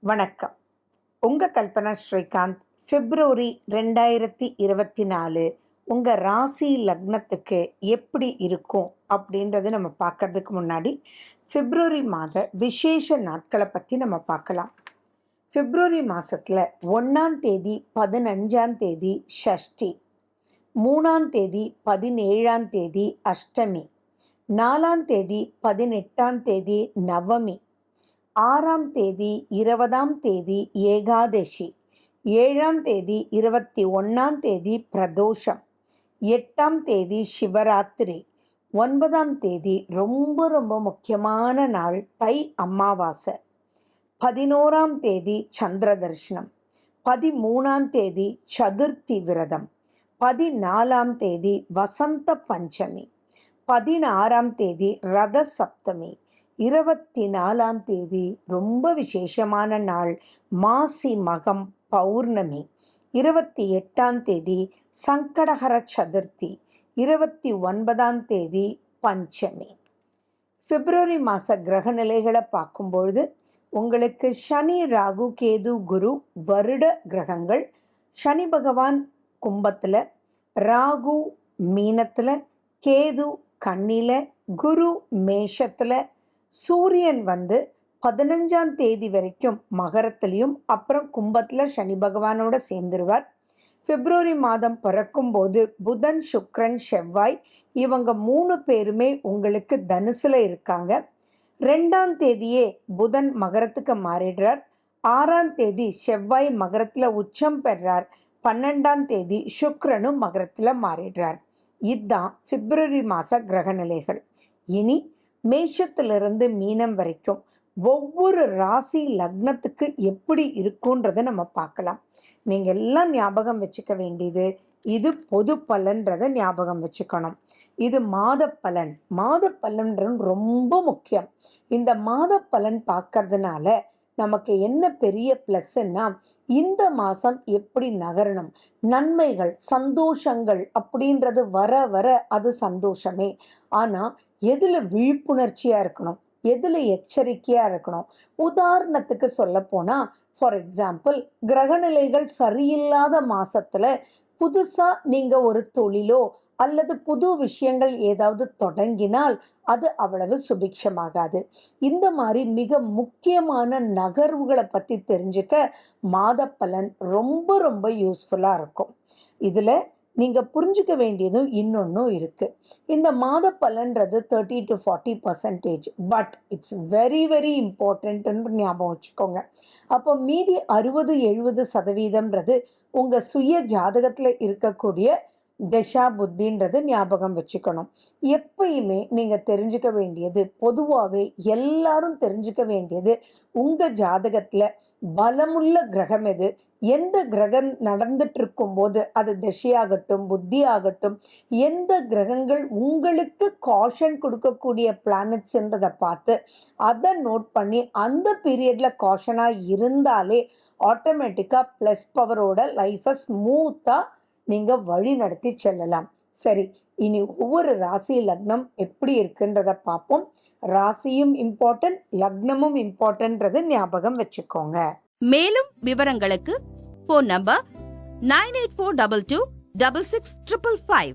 வணக்கம். உங்கள் கல்பனா ஸ்ரீகாந்த். பிப்ரவரி 2024 உங்கள் ராசி லக்னத்துக்கு எப்படி இருக்கும் அப்படின்றது நம்ம பார்க்கறதுக்கு முன்னாடி பிப்ரவரி மாத விசேஷ நாட்களை பற்றி நம்ம பார்க்கலாம். பிப்ரவரி மாதத்தில் 1ஆம் தேதி 15ஆம் தேதி ஷஷ்டி, 3ஆம் தேதி 17ஆம் தேதி அஷ்டமி, 4ஆம் தேதி 18ஆம் தேதி நவமி, 6ஆம் தேதி 20ஆம் தேதி ஏகாதசி, 7ஆம் தேதி 21ஆம் தேதி பிரதோஷம், 8ஆம் தேதி சிவராத்திரி, 9ஆம் தேதி ரொம்ப ரொம்ப முக்கியமான நாள் தை அமாவாசை, 11ஆம் தேதி சந்திர தரிசனம், 13ஆம் தேதி சதுர்த்தி விரதம், 14ஆம் தேதி வசந்த பஞ்சமி, 16ஆம் தேதி ரத சப்தமி, 24ஆம் தேதி ரொம்ப விசேஷமான நாள் மாசி மகம் பௌர்ணமி, 28ஆம் தேதி சங்கடஹர சதுர்த்தி, 29ஆம் தேதி பஞ்சமி. பிப்ரவரி மாத கிரக நிலைகளை பார்க்கும்பொழுது உங்களுக்கு சனி, ராகு, கேது, குரு வருட கிரகங்கள். சனி பகவான் கும்பத்தில், ராகு மீனத்தில், கேது கன்னியில், குரு மேஷத்தில், சூரியன் 15ஆம் தேதி வரைக்கும் மகரத்துலேயும் அப்புறம் கும்பத்தில் சனி பகவானோட சேர்ந்துருவார். பிப்ரவரி மாதம் பிறக்கும்போது புதன், சுக்கிரன், செவ்வாய் இவங்க 3 பேருமே உங்களுக்கு தனுசில் இருக்காங்க. 2ஆம் தேதியே புதன் மகரத்துக்கு மாறிடுறார். 6ஆம் தேதி செவ்வாய் மகரத்தில் உச்சம் பெறார். 12ஆம் தேதி சுக்கிரனும் மகரத்தில் மாறிடுறார். இதுதான் பிப்ரவரி மாத கிரகநிலைகள். இனி மேஷத்திலிருந்து மீனம் வரைக்கும் ஒவ்வொரு ராசி லக்னத்துக்கு எப்படி இருக்குன்றதை நம்ம பார்க்கலாம். நீங்கள் எல்லாம் ஞாபகம் வச்சுக்க வேண்டியது, இது பொது பலன்றதை ஞாபகம் வச்சுக்கணும். இது மாத பலன். மாத பலன்றது ரொம்ப முக்கியம். இந்த மாத பலன் பார்க்கறதுனால நமக்கு என்ன பெரிய ப்ளஸ்ன்னா, இந்த மாதம் எப்படி நகரணும், நன்மைகள் சந்தோஷங்கள் அப்படின்றது வர வர அது சந்தோஷமே. ஆனால் எதில் விழிப்புணர்ச்சியாக இருக்கணும், எதில் எச்சரிக்கையாக இருக்கணும். உதாரணத்துக்கு சொல்லப்போனால், ஃபார் எக்ஸாம்பிள், கிரகநிலைகள் சரியில்லாத மாதத்தில் புதுசாக நீங்கள் ஒரு தொழிலோ அல்லது புது விஷயங்கள் ஏதாவது தொடங்கினால் அது அவ்வளவு சுபிக்ஷமாகாது. இந்த மாதிரி மிக முக்கியமான நகர்வுகளை பற்றி தெரிஞ்சுக்க மாத பலன் ரொம்ப ரொம்ப யூஸ்ஃபுல்லாக இருக்கும். இதில் நீங்கள் புரிஞ்சுக்க வேண்டியதும் இன்னொன்றும் இருக்குது. இந்த மாத பலன்றது 30 to 40%, but it's very very இம்பார்ட்டன்ட்னு ஞாபகம் வச்சுக்கோங்க. அப்போ மீதி 60-70% உங்கள் சுய ஜாதகத்தில் இருக்கக்கூடிய தசா புத்தின்றது ஞாபகம் வச்சுக்கணும். எப்பயுமே நீங்கள் தெரிஞ்சுக்க வேண்டியது, பொதுவாகவே எல்லாரும் தெரிஞ்சுக்க வேண்டியது, உங்கள் ஜாதகத்தில் பலமுள்ள கிரகம் எது, எந்த கிரகம் நடந்துட்டு இருக்கும்போது அது திசையாகட்டும் புத்தி ஆகட்டும், எந்த கிரகங்கள் உங்களுக்கு காஷன் கொடுக்கக்கூடிய பிளானட்ஸ்ன்றதை பார்த்து அதை நோட் பண்ணி அந்த பீரியடில் காஷனாக இருந்தாலே ஆட்டோமேட்டிக்காக ப்ளஸ் பவரோட லைஃப்பை ஸ்மூத்தாக நீங்கள் வழி நடத்தி செல்லலாம். சரி, இனி ஒவ்வொரு ராசி லக்னம் எப்படி இருக்குன்றத பார்ப்போம். ராசியும் இம்பார்ட்டன்ட், லக்னமும் இம்பார்ட்டன்ட்ன்றது ஞாபகம் வச்சுக்கோங்க. மேலும் விவரங்களுக்கு ஃபோன் நம்பர் 9842266555.